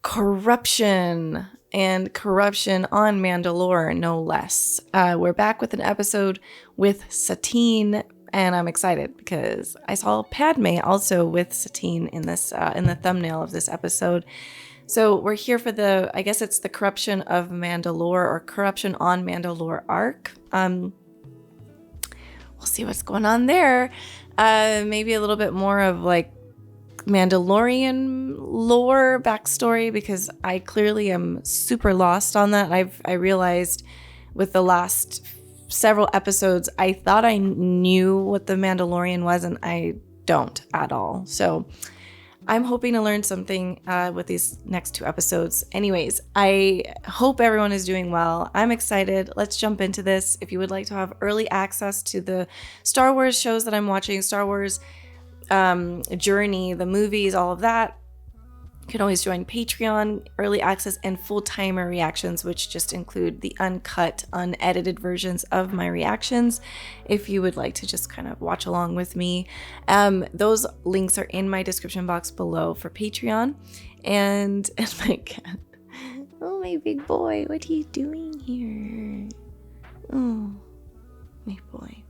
corruption and corruption on Mandalore, no less. We're back with an episode with Satine, and I'm excited because I saw Padme also with Satine in this in the thumbnail of this episode. So we're here for I guess it's the corruption of Mandalore or corruption on Mandalore arc. We'll see what's going on there. Maybe a little bit more of like Mandalorian lore backstory, because I clearly am super lost on that. I realized with the last several episodes, I thought I knew what the Mandalorian was, and I don't at all. So I'm hoping to learn something with these next 2 episodes. Anyways, I hope everyone is doing well. I'm excited. Let's jump into this. If you would like to have early access to the Star Wars shows that I'm watching, Star Wars Journey, the movies, all of that, you can always join Patreon, early access, and full-timer reactions, which just include the uncut, unedited versions of my reactions. If you would like to just kind of watch along with me, those links are in my description box below for Patreon. And my cat, oh my big boy, what are you doing here? Oh, my boy.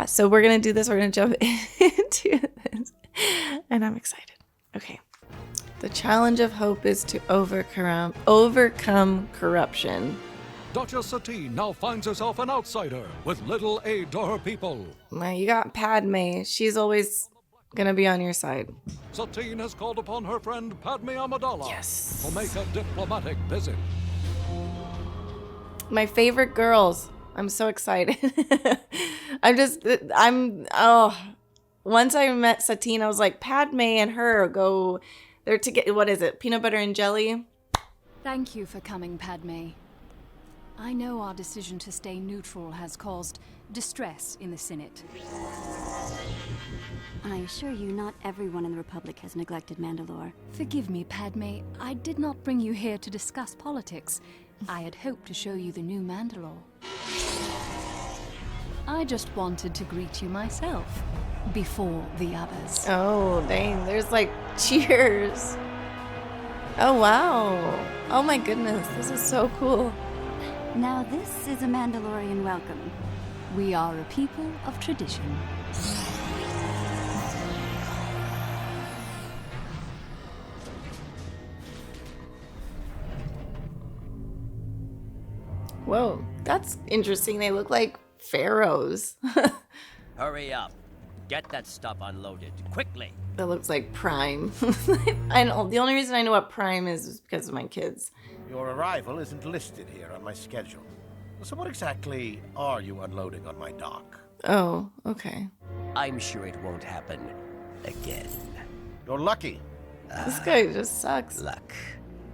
So we're gonna do this. We're gonna jump into this, and I'm excited. Okay. The challenge of hope is to overcome corruption. Duchess Satine now finds herself an outsider with little aid to her people. Now you got Padme. She's always gonna be on your side. Satine has called upon her friend Padme Amidala Yes. to make a diplomatic visit. My favorite girls. I'm so excited. Once I met Satine, I was like, Padme and her go, they're together. What is it? Peanut butter and jelly? Thank you for coming, Padme. I know our decision to stay neutral has caused distress in the Senate. I assure you, not everyone in the Republic has neglected Mandalore. Forgive me, Padme. I did not bring you here to discuss politics. I had hoped to show you the new Mandalore. I just wanted to greet you myself, before the others. Oh, dang. There's like cheers. Oh, wow. Oh my goodness. This is so cool. Now this is a Mandalorian welcome. We are a people of tradition. Whoa, that's interesting. They look like pharaohs. Hurry up. Get that stuff unloaded, quickly. That looks like Prime. I know. The only reason I know what Prime is because of my kids. Your arrival isn't listed here on my schedule. So what exactly are you unloading on my dock? Oh, okay. I'm sure it won't happen again. You're lucky. This guy just sucks. Luck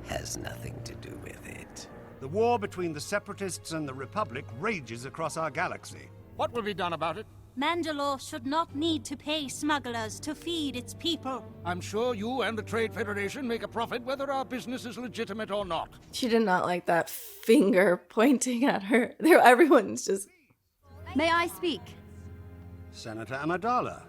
has nothing to do with it. The war between the Separatists and the Republic rages across our galaxy. What will be done about it? Mandalore should not need to pay smugglers to feed its people. I'm sure you and the Trade Federation make a profit whether our business is legitimate or not. She did not like that finger pointing at her. Everyone's just... May I speak? Senator Amidala.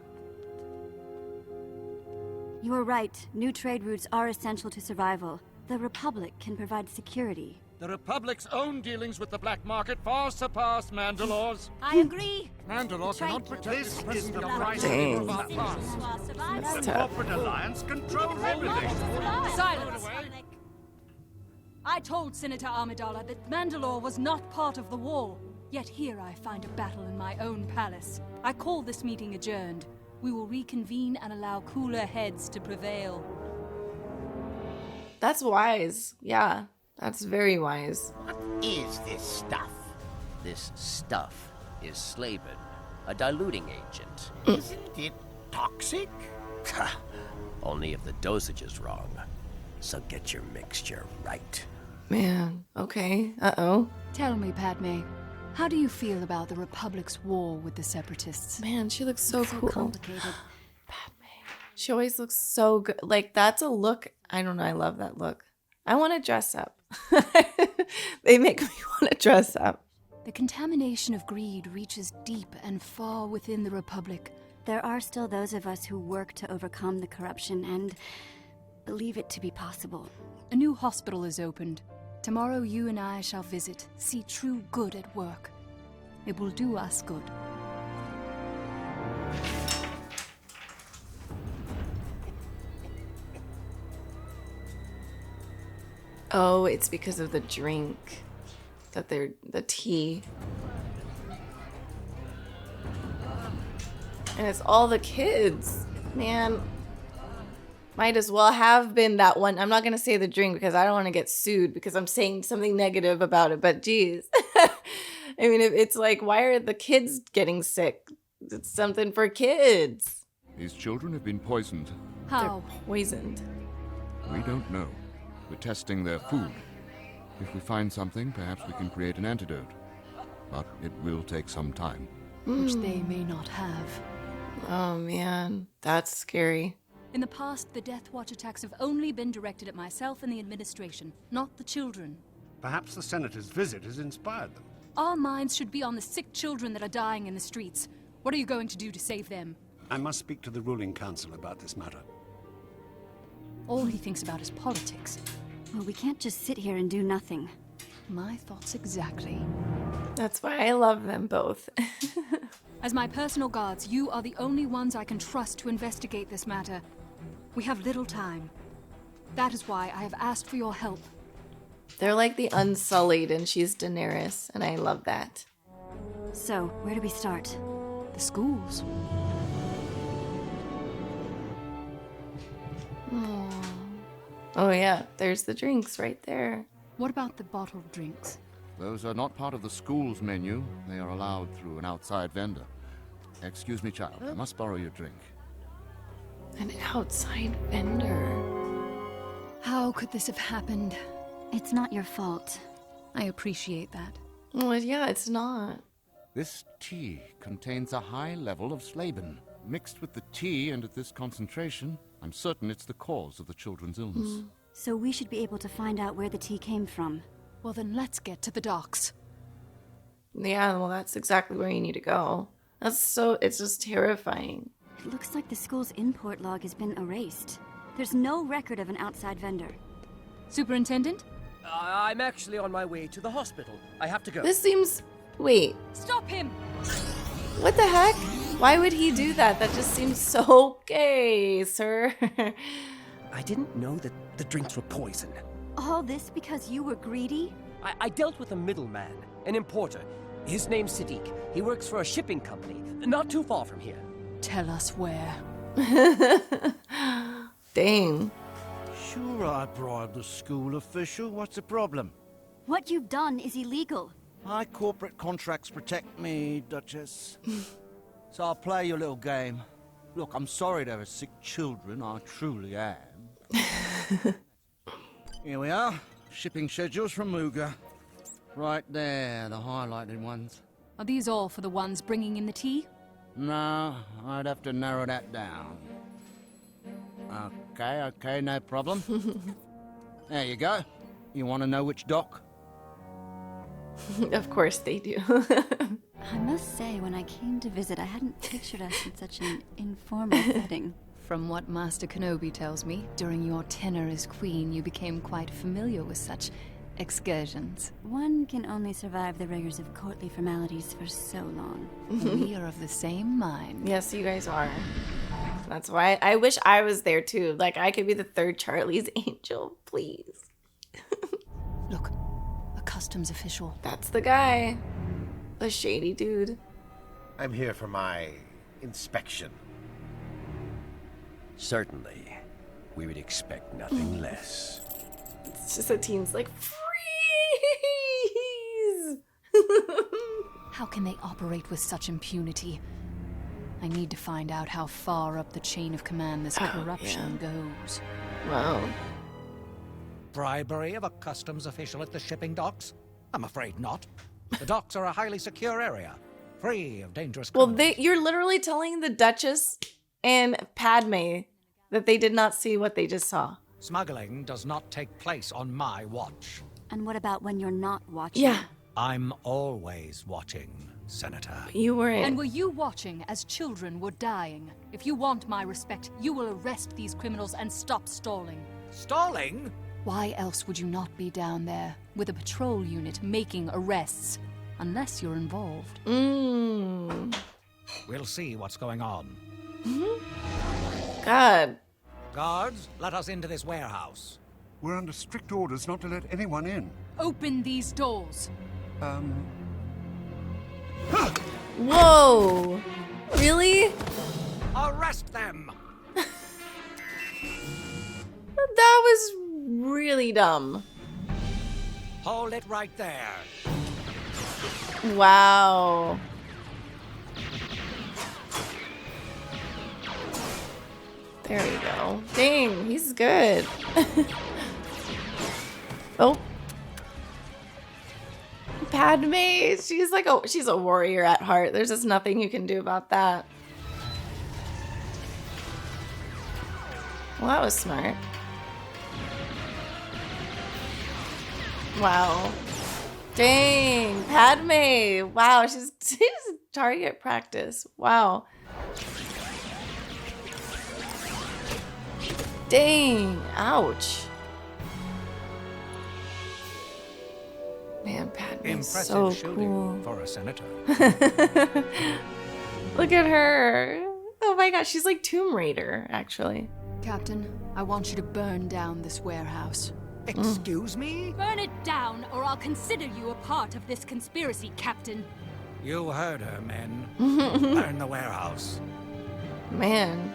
You are right. New trade routes are essential to survival. The Republic can provide security. The Republic's own dealings with the black market far surpass Mandalore's. I agree. Mandalore cannot protect This its is present the of price Dang. of our past. That's The tough. corporate alliance controls everything. Silence. I told Senator Amidala that Mandalore was not part of the war. Yet here I find a battle in my own palace. I call this meeting adjourned. We will reconvene and allow cooler heads to prevail. That's wise. Yeah, that's very wise. What is this stuff? This stuff is Slaven, a diluting agent. Isn't it toxic? Only if the dosage is wrong. So get your mixture right. Man, okay. Uh-oh. Tell me, Padme, how do you feel about the Republic's war with the Separatists? Man, she looks so cool. Complicated. She always looks so good. Like, that's a look. I don't know. I love that look. I want to dress up. They make me want to dress up. The contamination of greed reaches deep and far within the Republic. There are still those of us who work to overcome the corruption, and believe it to be possible. A new hospital is opened. Tomorrow you and I shall visit, see true good at work. It will do us good. Oh, it's because of the drink. That they're the tea. And it's all the kids. Man. Might as well have been that one. I'm not going to say the drink because I don't want to get sued because I'm saying something negative about it. But geez. I mean, it's like, why are the kids getting sick? It's something for kids. These children have been poisoned. How? They're poisoned. We don't know. We're testing their food. If we find something, perhaps we can create an antidote. But it will take some time. Which they may not have. Oh, man. That's scary. In the past, the Death Watch attacks have only been directed at myself and the administration, not the children. Perhaps the Senator's visit has inspired them. Our minds should be on the sick children that are dying in the streets. What are you going to do to save them? I must speak to the ruling council about this matter. All he thinks about is politics. Well, we can't just sit here and do nothing. My thoughts exactly. That's why I love them both. As my personal guards, you are the only ones I can trust to investigate this matter. We have little time. That is why I have asked for your help. They're like the Unsullied, and she's Daenerys, and I love that. So, where do we start? The schools. Oh yeah, there's the drinks right there. What about the bottled drinks? Those are not part of the school's menu. They are allowed through an outside vendor. Excuse me, child. I must borrow your drink. An outside vendor. How could this have happened? It's not your fault. I appreciate that. Well, yeah, it's not. This tea contains a high level of slabin. Mixed with the tea and at this concentration, I'm certain it's the cause of the children's illness. So we should be able to find out where the tea came from. Well, then let's get to the docks. Yeah, well, that's exactly where you need to go. It's just terrifying. It looks like the school's import log has been erased. There's no record of an outside vendor. Superintendent? I'm actually on my way to the hospital. I have to go. This seems... Wait, Stop him! what the heck? Why would he do that? That just seems so gay, sir. I didn't know that the drinks were poison. All this because you were greedy? I dealt with a middleman, an importer. His name's Sadiq. He works for a shipping company, not too far from here. Tell us where. Dang. Sure, I bribed the school official. What's the problem? What you've done is illegal. My corporate contracts protect me, Duchess. So I'll play your little game. Look, I'm sorry there are sick children. I truly am. Here we are. Shipping schedules from Muga. Right there, the highlighted ones. Are these all for the ones bringing in the tea? No, I'd have to narrow that down. Okay, no problem. There you go. You want to know which dock? Of course they do. I must say, when I came to visit, I hadn't pictured us in such an informal setting. From what Master Kenobi tells me, during your tenure as queen, you became quite familiar with such excursions. One can only survive the rigors of courtly formalities for so long. We are of the same mind. Yes, you guys are. That's why I wish I was there too. Like, I could be the third Charlie's Angel, please. Look, a customs official. That's the guy. The shady dude. I'm here for my inspection. Certainly. We would expect nothing less. It's just a teen's like, freeze! How can they operate with such impunity? I need to find out how far up the chain of command this corruption goes. Wow. Bribery of a customs official at the shipping docks? I'm afraid not. The docks are a highly secure area, free of dangerous criminals. You're literally telling the Duchess and Padme that they did not see what they just saw. Smuggling does not take place on my watch. And what about when you're not watching? Yeah. I'm always watching, Senator. You were in. And were you watching as children were dying? If you want my respect, you will arrest these criminals and stop stalling. Stalling? Why else would you not be down there with a patrol unit making arrests? Unless you're involved. Mmm. We'll see what's going on. God. Guards, let us into this warehouse. We're under strict orders not to let anyone in. Open these doors. Whoa. Really? Arrest them! That was really dumb. Hold it right there. Wow. There we go. Dang, he's good. Oh. Padme, she's like she's a warrior at heart. There's just nothing you can do about that. Well, that was smart. Wow. Dang, Padme. Wow, she's target practice. Wow. Dang, ouch. Man, Padme's so cool. For a senator. Look at her. Oh my gosh, she's like Tomb Raider, actually. Captain, I want you to burn down this warehouse. Excuse me? Burn it down, or I'll consider you a part of this conspiracy, Captain. You heard her, men. Burn the warehouse. Man.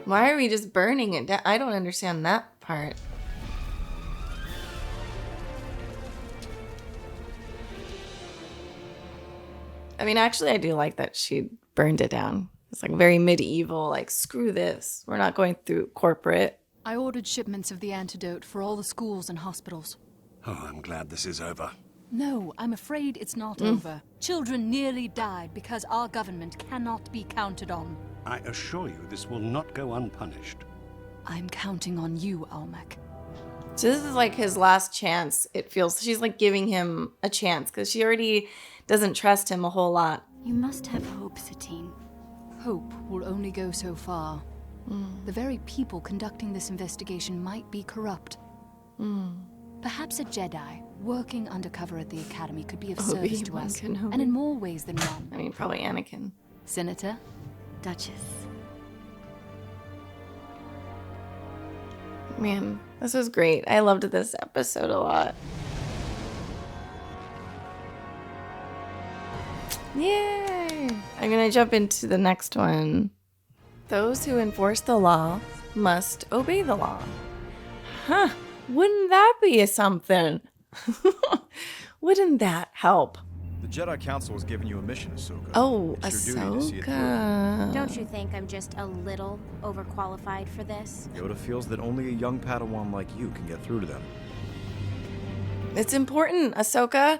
Why are we just burning it down? I don't understand that part. I mean, actually, I do like that she burned it down. It's like very medieval, like, screw this. We're not going through corporate. I ordered shipments of the antidote for all the schools and hospitals. Oh, I'm glad this is over. No, I'm afraid it's not over. Children nearly died because our government cannot be counted on. I assure you this will not go unpunished. I'm counting on you, Almec. So this is like his last chance, it feels. She's like giving him a chance because she already doesn't trust him a whole lot. You must have hope, Satine. Hope will only go so far. The very people conducting this investigation might be corrupt. Perhaps a Jedi working undercover at the Academy could be of service to us, and in more ways than one. I mean, probably Anakin. Senator? Duchess. Man, this was great. I loved this episode a lot. Yay! I'm gonna jump into the next one. Those who enforce the law must obey the law. Huh, wouldn't that be something? Wouldn't that help? The Jedi Council has given you a mission, Ahsoka. Oh, it's your duty to see it through. Ahsoka. Don't you think I'm just a little overqualified for this? Yoda feels that only a young Padawan like you can get through to them. It's important, Ahsoka.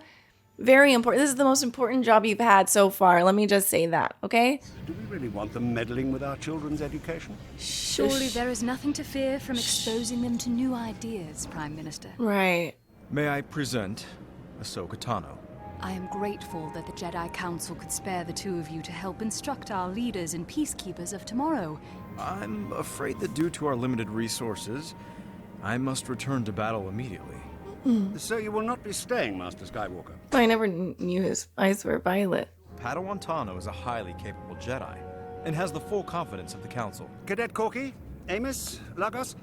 Very important. This is the most important job you've had so far. Let me just say that, okay? Do we really want them meddling with our children's education? Surely there is nothing to fear from exposing them to new ideas, Prime Minister. Right. May I present Ahsoka Tano? I am grateful that the Jedi Council could spare the two of you to help instruct our leaders and peacekeepers of tomorrow. I'm afraid that due to our limited resources, I must return to battle immediately. So you will not be staying, Master Skywalker? I never knew his eyes were violet. Padawan Tano is a highly capable Jedi, and has the full confidence of the Council. Cadet Corky, Amos, Lagos,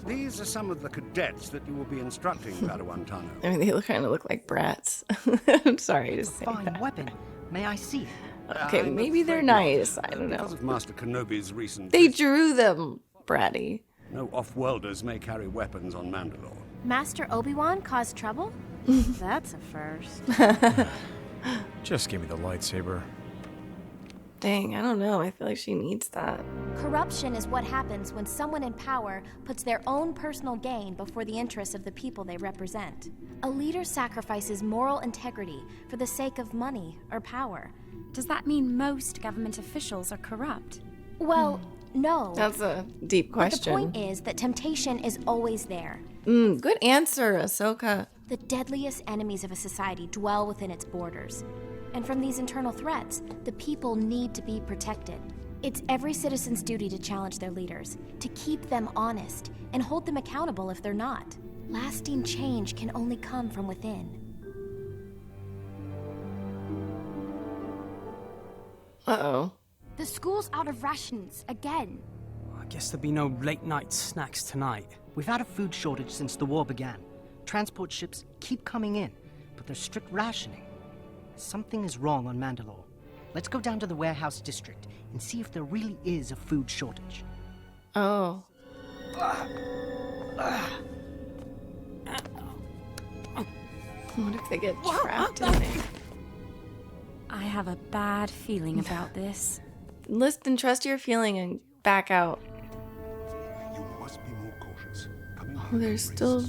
these are some of the cadets that you will be instructing, Padawan Tano. I mean, they kind of look like brats. I'm sorry to say Fine that. weapon. May I see? Okay, maybe they're nice. I don't know. Because of Master Kenobi's recent... They drew them bratty. No off-worlders may carry weapons on Mandalore. Master Obi-Wan caused trouble? That's a first. Just give me the lightsaber. Dang, I don't know. I feel like she needs that. Corruption is what happens when someone in power puts their own personal gain before the interests of the people they represent. A leader sacrifices moral integrity for the sake of money or power. Does that mean most government officials are corrupt? Well, no. That's a deep question. But the point is that temptation is always there. Good answer, Ahsoka. The deadliest enemies of a society dwell within its borders. And from these internal threats, the people need to be protected. It's every citizen's duty to challenge their leaders, to keep them honest, and hold them accountable if they're not. Lasting change can only come from within. Uh-oh. The school's out of rations, again. I guess there'll be no late-night snacks tonight. We've had a food shortage since the war began. Transport ships keep coming in, but there's strict rationing. Something is wrong on Mandalore. Let's go down to the warehouse district and see if there really is a food shortage. Oh. What if they get trapped in there? I have a bad feeling about this. Listen, trust your feeling and back out. You must be more cautious. Oh, they're still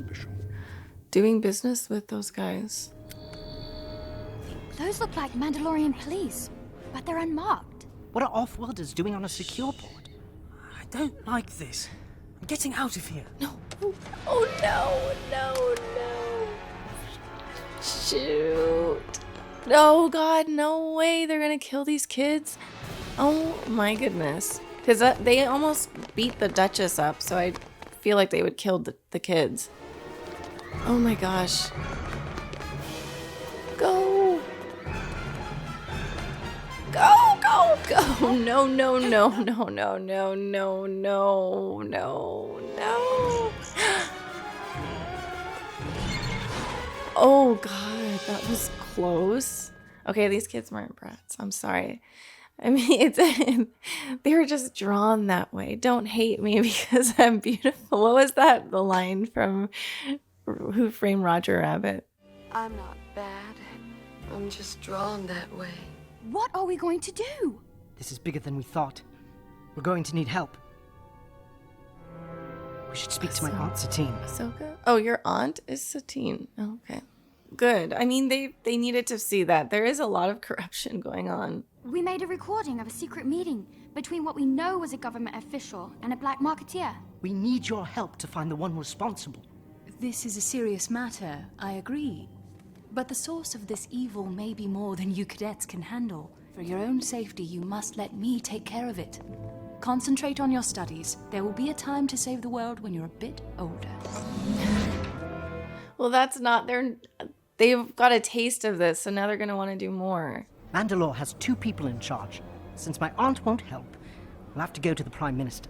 doing business with those guys. Those look like Mandalorian police, but they're unmarked. What are off-worlders doing on a secure port? I don't like this. I'm getting out of here. No. Oh no, no, no. Shoot. Oh God, no way. They're gonna kill these kids. Oh my goodness. Because they almost beat the Duchess up, so I feel like they would kill the kids. Oh my gosh. Go. Go, go, go. No, no, no, no, no, no, no, no, no, no. Oh God, that was close. Okay, these kids weren't brats. I'm sorry. I mean, they were just drawn that way. Don't hate me because I'm beautiful. What was that? The line from Who Framed Roger Rabbit? I'm not bad. I'm just drawn that way. What are we going to do? This is bigger than we thought. We're going to need help. We should speak to my aunt Satine. Ahsoka? Oh, your aunt is Satine. Okay. Good. I mean, they needed to see that. There is a lot of corruption going on. We made a recording of a secret meeting between what we know was a government official and a black marketeer. We need your help to find the one responsible. This is a serious matter, I agree. But the source of this evil may be more than you cadets can handle. For your own safety, you must let me take care of it. Concentrate on your studies. There will be a time to save the world when you're a bit older. Well, that's not... They've got a taste of this, so now they're going to want to do more. Mandalore has 2 people in charge. Since my aunt won't help, we'll have to go to the Prime Minister.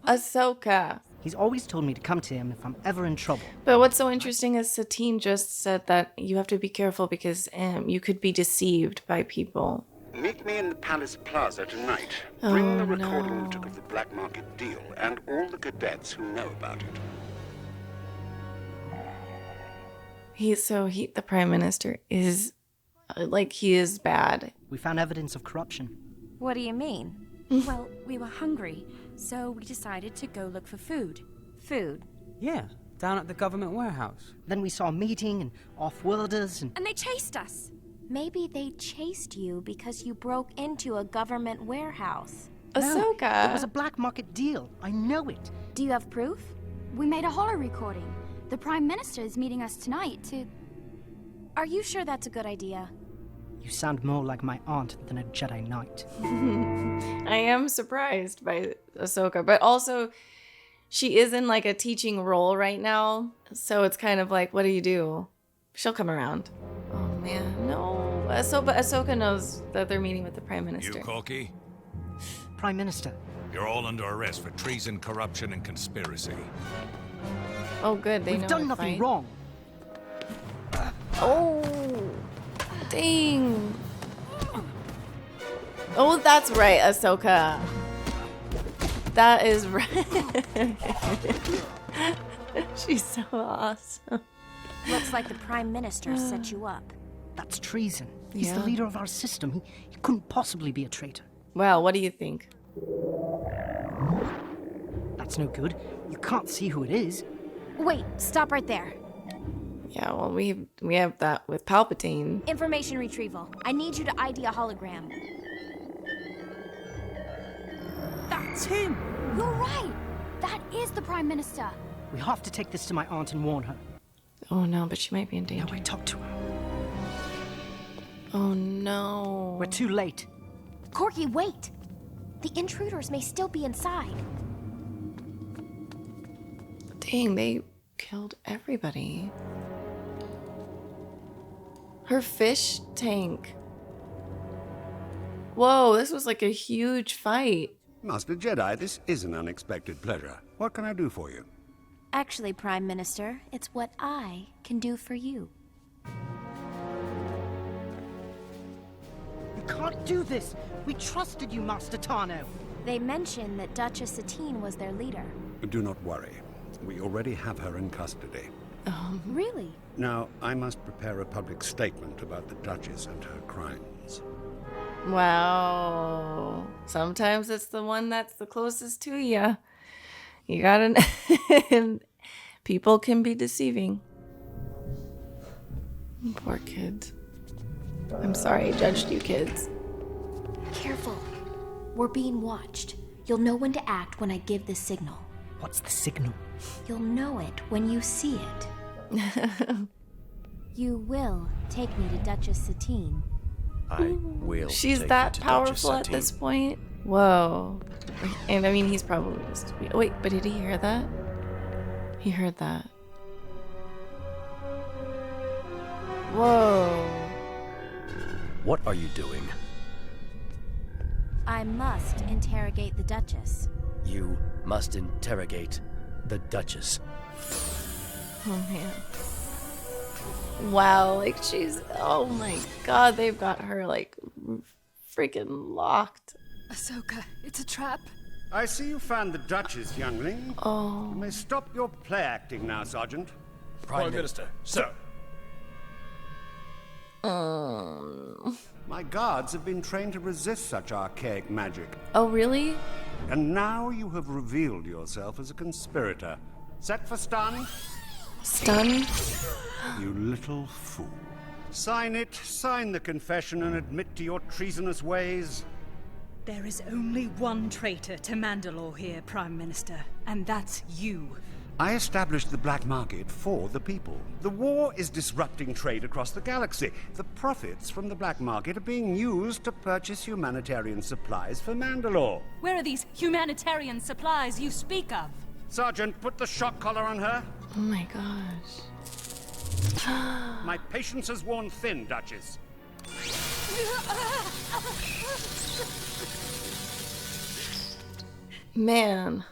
Ahsoka. He's always told me to come to him if I'm ever in trouble. But what's so interesting is Satine just said that you have to be careful because you could be deceived by people. Meet me in the Palace Plaza tonight. Bring the recording you took of the black market deal and all the cadets who know about it. The Prime Minister is, he is bad. We found evidence of corruption. What do you mean? Well, we were hungry, so we decided to go look for food. Food? Yeah, down at the government warehouse. Then we saw a meeting and off-worlders and... And they chased us! Maybe they chased you because you broke into a government warehouse. Ahsoka! No, it was a black market deal. I know it. Do you have proof? We made a holo recording. The Prime Minister is meeting us tonight to... Are you sure that's a good idea? You sound more like my aunt than a Jedi Knight. I am surprised by Ahsoka, but also she is in a teaching role right now, so it's kind of like, what do you do? She'll come around. Oh man, no. But Ahsoka knows that they're meeting with the Prime Minister. You, Corky? Prime Minister. You're all under arrest for treason, corruption, and conspiracy. Oh good, We've done nothing wrong. Oh, dang. Oh, that's right, Ahsoka. That is right. She's so awesome. Looks like the Prime Minister set you up. That's treason. He's the leader of our system. He couldn't possibly be a traitor. Well, what do you think? That's no good. You can't see who it is. Wait, stop right there. Yeah, well, we have that with Palpatine. Information retrieval. I need you to ID a hologram. That's him! You're right! That is the Prime Minister! We have to take this to my aunt and warn her. Oh no, but she might be in danger. No, I talked to her. Oh no. We're too late. Corky, wait! The intruders may still be inside. Dang, they killed everybody. Her fish tank. Whoa, this was like a huge fight. Master Jedi, this is an unexpected pleasure. What can I do for you? Actually, Prime Minister, it's what I can do for you. We can't do this! We trusted you, Master Tano! They mentioned that Duchess Satine was their leader. Do not worry. We already have her in custody. Really? Now, I must prepare a public statement about the Duchess and her crimes. Wow. Sometimes it's the one that's the closest to you. You gotta... People can be deceiving. Poor kids. I'm sorry I judged you kids. Careful. We're being watched. You'll know when to act when I give the signal. What's the signal? You'll know it when you see it. You will take me to Duchess Satine. I will. She's take that you to powerful Duchess at this Satine. point? Whoa. And I mean, he's probably supposed to be... Wait, but did he hear that? He heard that. Whoa. What are you doing? I must interrogate the Duchess. You must interrogate the Duchess. Oh, man. Wow, like she's... Oh my god, they've got her like freaking locked. Ahsoka, it's a trap. I see you found the Duchess, youngling. Oh. You may stop your play acting now, Sergeant. Prime Minister, sir. My guards have been trained to resist such archaic magic. Oh, really? And now you have revealed yourself as a conspirator. Set for stun? Stun? You little fool. Sign it, sign the confession and admit to your treasonous ways. There is only one traitor to Mandalore here, Prime Minister, and that's you. I established the black market for the people. The war is disrupting trade across the galaxy. The profits from the black market are being used to purchase humanitarian supplies for Mandalore. Where are these humanitarian supplies you speak of? Sergeant, put the shock collar on her. Oh my gosh. My patience has worn thin, Duchess. Man.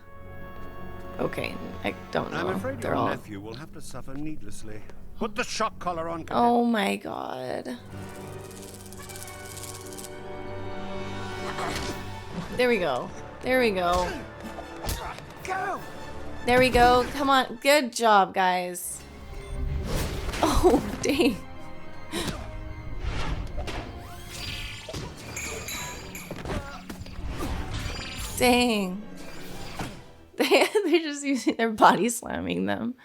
Okay, I don't know. I'm afraid They're your all... nephew will have to suffer needlessly. Put the shock collar on, Cadet. Oh my god. There we go. There we go. Go! There we go. Come on. Good job, guys. Oh, dang. Dang. They're just using their body slamming them.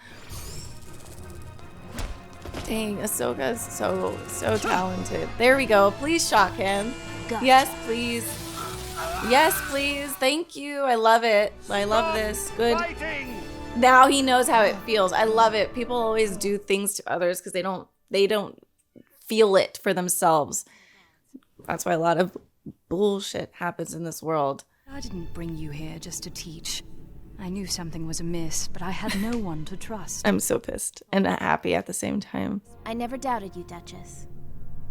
Dang, Ahsoka is so talented. There we go. Please shock him. Yes, please. Yes, please. Thank you. I love it. I love this. Good. Now he knows how it feels. I love it. People always do things to others because they don't feel it for themselves. That's why a lot of bullshit happens in this world. I didn't bring you here just to teach. I knew something was amiss, but I had no one to trust. I'm so pissed and happy at the same time. I never doubted you, Duchess.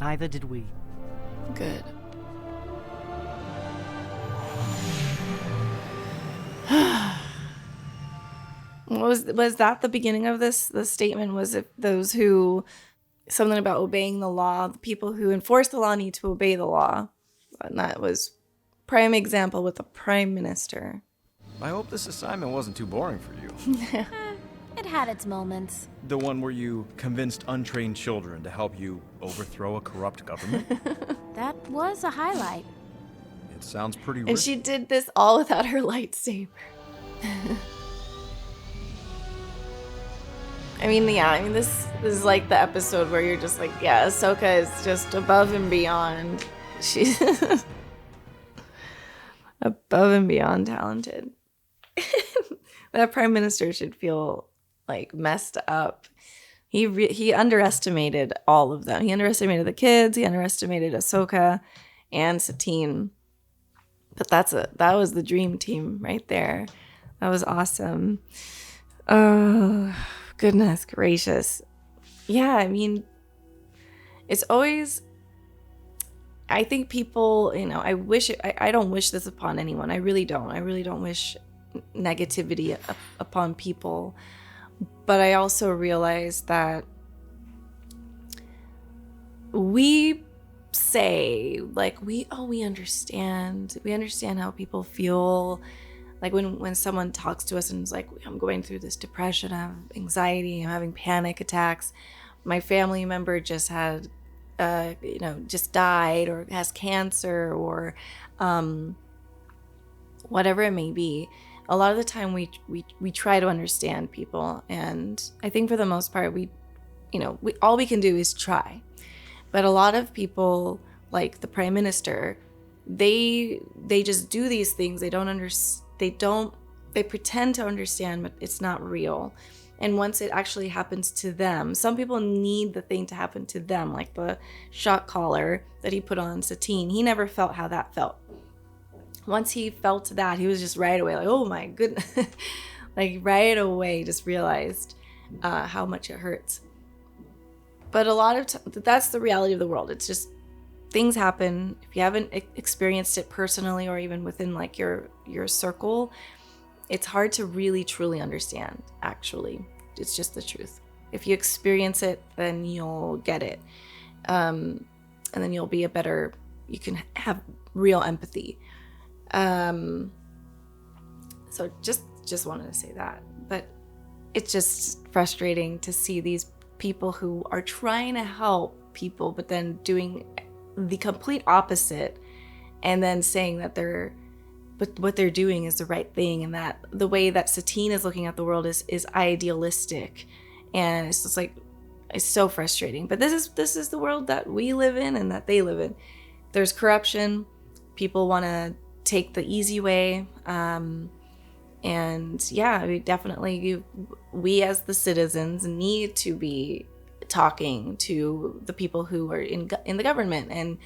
Neither did we. Good. Was that the beginning of this? The statement was if those who, something about obeying the law, the people who enforce the law need to obey the law. And that was prime example with the Prime Minister. I hope this assignment wasn't too boring for you. It had its moments. The one where you convinced untrained children to help you overthrow a corrupt government? That was a highlight. It sounds pretty And she did this all without her lightsaber. This is like the episode where you're just like, yeah, Ahsoka is just above and beyond. She's above and beyond talented. That Prime Minister should feel like messed up. He underestimated all of them. He underestimated the kids. He underestimated Ahsoka and Satine. But that was the dream team right there. That was awesome. Oh, goodness gracious. Yeah, I mean, it's always, I think people, I don't wish this upon anyone. I really don't. I really don't wish negativity upon people. But I also realize that we say, like, we understand how people feel. Like when someone talks to us and is like, I'm going through this depression, I have anxiety, I'm having panic attacks, my family member just had just died or has cancer or whatever it may be. A lot of the time we try to understand people, and I think for the most part we all we can do is try. But a lot of people, like the Prime Minister, they just do these things. They pretend to understand, but it's not real. And once it actually happens to them, some people need the thing to happen to them, like the shock collar that he put on Satine. He never felt how that felt. Once he felt that, he was just right away like, oh my goodness, like right away just realized how much it hurts. But a lot of that's the reality of the world. It's just things happen. If you haven't experienced it personally or even within like your circle, it's hard to really truly understand, actually. It's just the truth. If you experience it, then you'll get it. And then you can have real empathy. So just wanted to say that. But it's just frustrating to see these people who are trying to help people, but then doing the complete opposite and then saying that what they're doing is the right thing, and that the way that Satine is looking at the world is idealistic. And it's just like, it's so frustrating. But this is the world that we live in and that they live in. There's corruption. People want to take the easy way. And yeah, we as the citizens need to be talking to the people who are in the government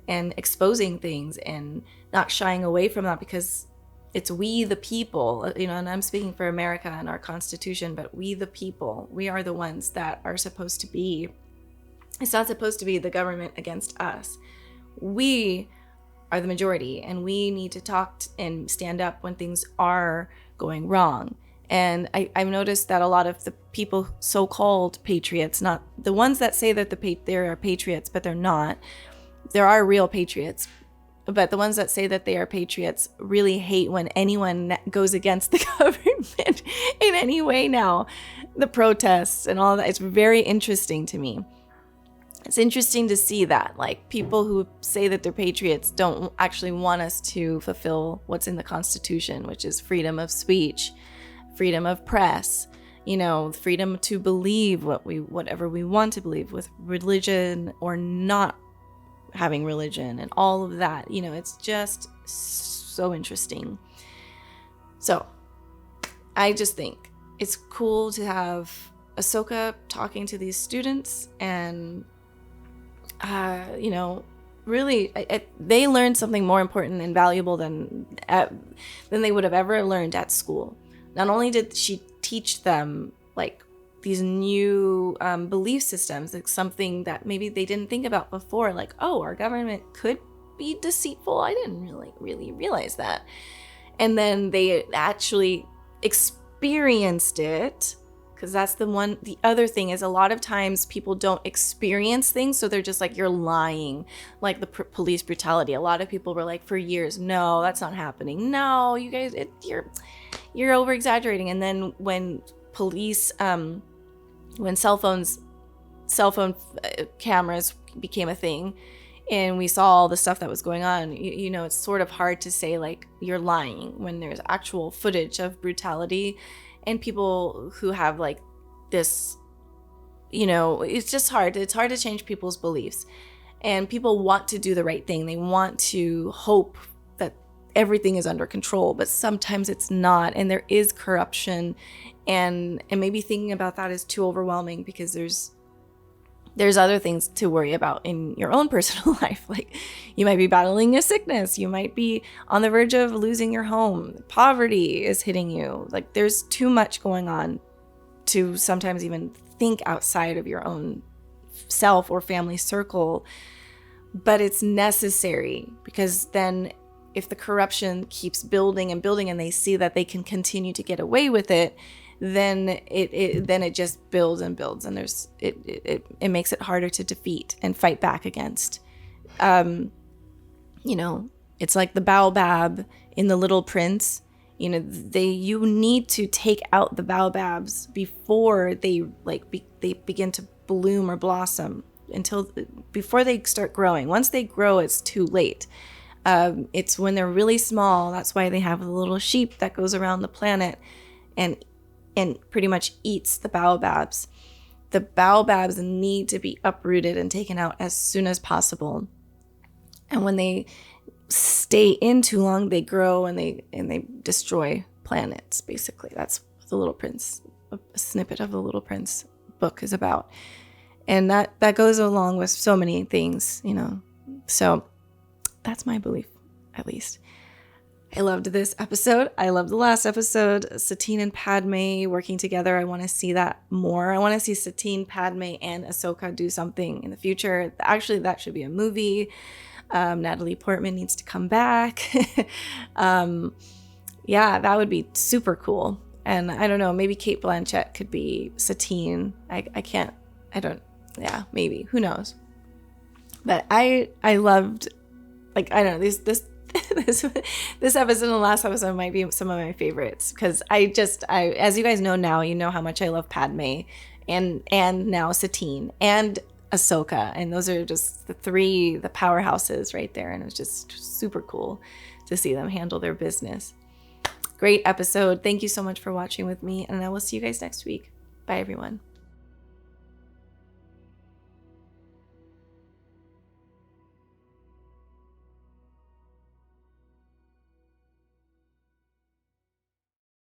and exposing things and not shying away from that, because it's we the people, and I'm speaking for America and our Constitution, but we the people, we are the ones that are supposed to be, it's not supposed to be the government against us. We are the majority, and we need to talk and stand up when things are going wrong. And I've noticed that a lot of the people, so-called patriots, not the ones that say that they are patriots, but they're not. There are real patriots, but the ones that say that they are patriots really hate when anyone goes against the government in any way now. The protests and all that, it's very interesting to me. It's interesting to see that, like, people who say that they're patriots don't actually want us to fulfill what's in the Constitution, which is freedom of speech, freedom of press, freedom to believe whatever we want to believe, with religion or not having religion and all of that. It's just so interesting. So I just think it's cool to have Ahsoka talking to these students, and really they learned something more important and valuable than they would have ever learned at school. Not only did she teach them like these new belief systems, like something that maybe they didn't think about before, like, oh, our government could be deceitful. I didn't really realize that. And then they actually experienced it, because that's the other thing is a lot of times people don't experience things, so they're just like, you're lying, like the police brutality. A lot of people were like for years, no, that's not happening. No, you guys, you're over exaggerating. And then when police, when cell phone cameras became a thing, and we saw all the stuff that was going on, it's sort of hard to say like you're lying when there's actual footage of brutality. And people who have like this, it's just hard. It's hard to change people's beliefs. And people want to do the right thing. They want to hope that everything is under control, but sometimes it's not. And there is corruption. And maybe thinking about that is too overwhelming, because there's other things to worry about in your own personal life. Like you might be battling a sickness. You might be on the verge of losing your home. Poverty is hitting you. Like there's too much going on to sometimes even think outside of your own self or family circle. But it's necessary, because then if the corruption keeps building and building and they see that they can continue to get away with it, then it just builds and builds, and it makes it harder to defeat and fight back against. You know, it's like the baobab in The Little Prince. You know, you need to take out the baobabs before they they begin to bloom or blossom, before they start growing. Once they grow, it's too late. It's when they're really small. That's why they have the little sheep that goes around the planet and pretty much eats the baobabs. The baobabs need to be uprooted and taken out as soon as possible. And when they stay in too long, they grow and they destroy planets, basically. That's what The Little Prince, a snippet of The Little Prince book is about. And that goes along with so many things, you know. So that's my belief, at least. I loved this episode. I loved the last episode. Satine and Padme working together. I want to see that more. I want to see Satine, Padme, and Ahsoka do something in the future. Actually, that should be a movie. Natalie Portman needs to come back. Yeah, that would be super cool. And I don't know, maybe Cate Blanchett could be Satine. Yeah, maybe. Who knows? But I loved, like, I don't know, this episode and the last episode might be some of my favorites, because I as you guys know now, you know how much I love Padme and now Satine and Ahsoka, and those are just the powerhouses right there, and it was just super cool to see them handle their business. Great episode. Thank you so much for watching with me, and I will see you guys next week. Bye, everyone.